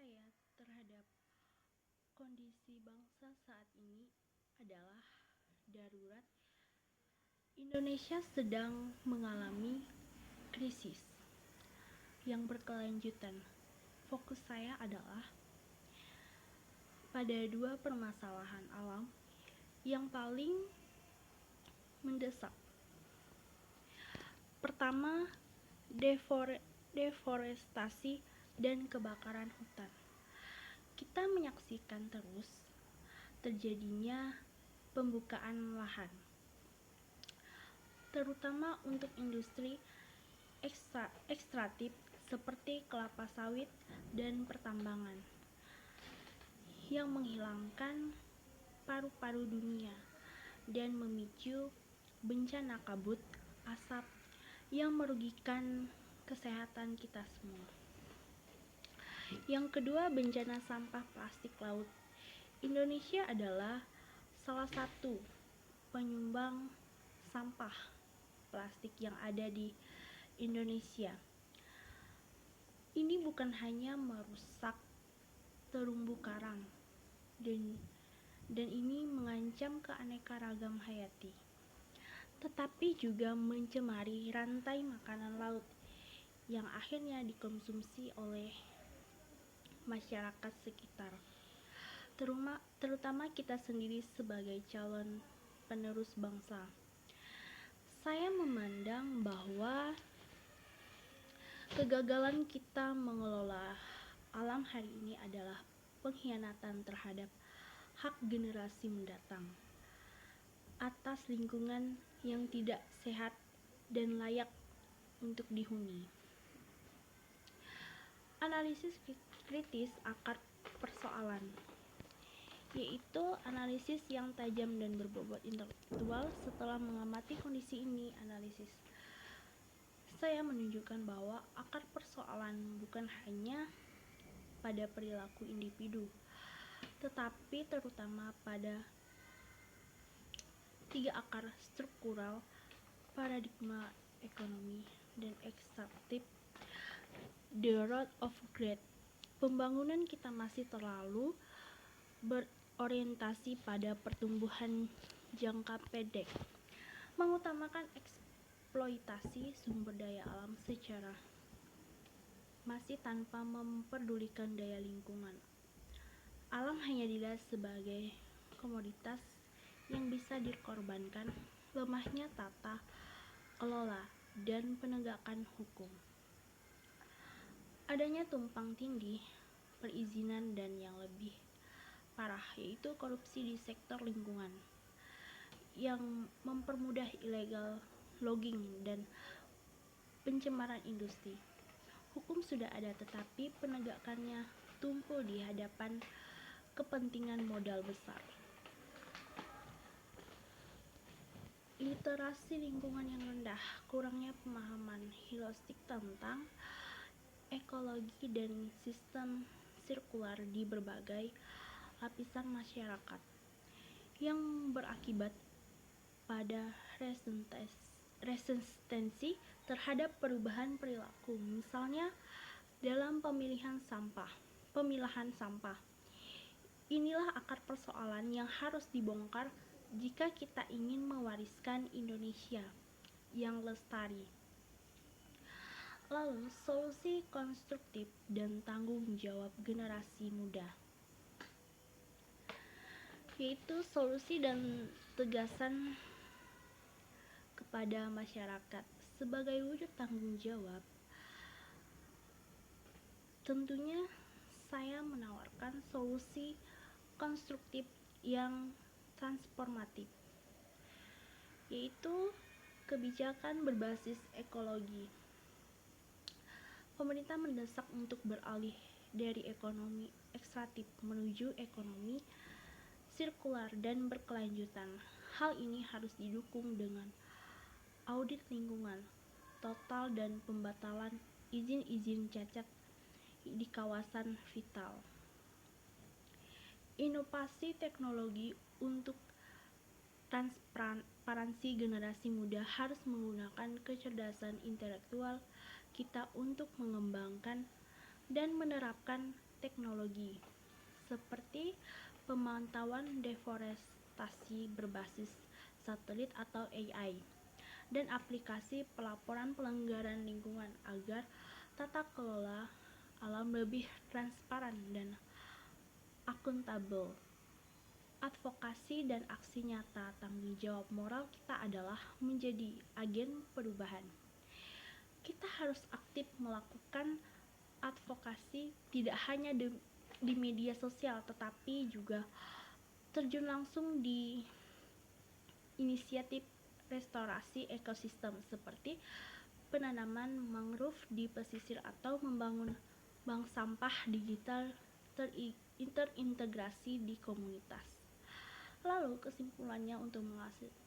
saya terhadap kondisi bangsa saat ini adalah darurat. Indonesia sedang mengalami krisis yang berkelanjutan. Fokus saya adalah pada dua permasalahan alam yang paling mendesak. Pertama, deforestasi dan kebakaran hutan. Kita menyaksikan terus terjadinya pembukaan lahan, terutama untuk industri ekstraktif seperti kelapa sawit dan pertambangan, yang menghilangkan paru-paru dunia dan memicu bencana kabut asap yang merugikan kesehatan kita semua. Yang kedua, bencana sampah plastik laut. Indonesia adalah salah satu penyumbang sampah plastik yang ada di Indonesia. Ini bukan hanya merusak terumbu karang dan ini mengancam keanekaragam hayati, tetapi juga mencemari rantai makanan laut yang akhirnya dikonsumsi oleh masyarakat sekitar, terutama kita sendiri sebagai calon penerus bangsa. Saya memandang bahwa kegagalan kita mengelola alam hari ini adalah pengkhianatan terhadap hak generasi mendatang atas lingkungan yang tidak sehat dan layak untuk dihuni. Analisis kritis akar persoalan, yaitu analisis yang tajam dan berbobot intelektual. Setelah mengamati kondisi ini, saya menunjukkan bahwa akar persoalan bukan hanya pada perilaku individu, tetapi terutama pada tiga akar struktural: paradigma ekonomi dan ekstraktif, the road of growth. Pembangunan kita masih terlalu berorientasi pada pertumbuhan jangka pendek, mengutamakan eksploitasi sumber daya alam secara masih tanpa memperdulikan daya lingkungan. Alam hanya dilihat sebagai komoditas yang bisa dikorbankan. Lemahnya tata kelola dan penegakan hukum, adanya tumpang tindih perizinan, dan yang lebih parah yaitu korupsi di sektor lingkungan yang mempermudah illegal logging dan pencemaran industri. Hukum sudah ada, tetapi penegakannya tumpul di hadapan kepentingan modal besar. Literasi lingkungan yang rendah, kurangnya pemahaman holistik tentang ekologi dan sistem sirkular di berbagai lapisan masyarakat, yang berakibat pada resistensi terhadap perubahan perilaku, misalnya dalam pemilahan sampah. Inilah akar persoalan yang harus dibongkar jika kita ingin mewariskan Indonesia yang lestari. Lalu, solusi konstruktif dan tanggung jawab generasi muda, yaitu solusi dan tegasan kepada masyarakat sebagai wujud tanggung jawab. Tentunya saya menawarkan solusi konstruktif yang transformatif, yaitu kebijakan berbasis ekologi. Pemerintah mendesak untuk beralih dari ekonomi ekstraktif menuju ekonomi sirkular dan berkelanjutan. Hal ini harus didukung dengan audit lingkungan total dan pembatalan izin-izin cacat di kawasan vital. Inovasi teknologi untuk transparansi generasi muda harus menggunakan kecerdasan intelektual kita untuk mengembangkan dan menerapkan teknologi, seperti pemantauan deforestasi berbasis satelit atau AI, dan aplikasi pelaporan pelanggaran lingkungan agar tata kelola alam lebih transparan dan akuntabel. Advokasi dan aksi nyata tanggung jawab moral kita adalah menjadi agen perubahan. Kita harus aktif melakukan advokasi tidak hanya di media sosial, tetapi juga terjun langsung di inisiatif restorasi ekosistem seperti penanaman mangrove di pesisir atau membangun bank sampah digital terintegrasi di komunitas. Lalu kesimpulannya, untuk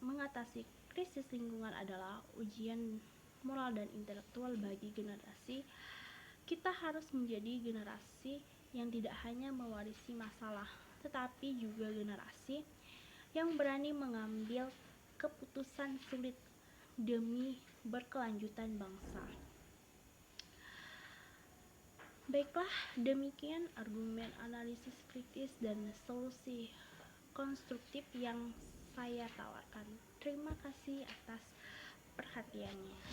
mengatasi krisis lingkungan adalah ujian moral dan intelektual bagi generasi. Kita harus menjadi generasi yang tidak hanya mewarisi masalah, tetapi juga generasi yang berani mengambil keputusan sulit demi berkelanjutan bangsa. Baiklah, demikian argumen, analisis kritis, dan solusi konstruktif yang saya tawarkan. Terima kasih atas perhatiannya.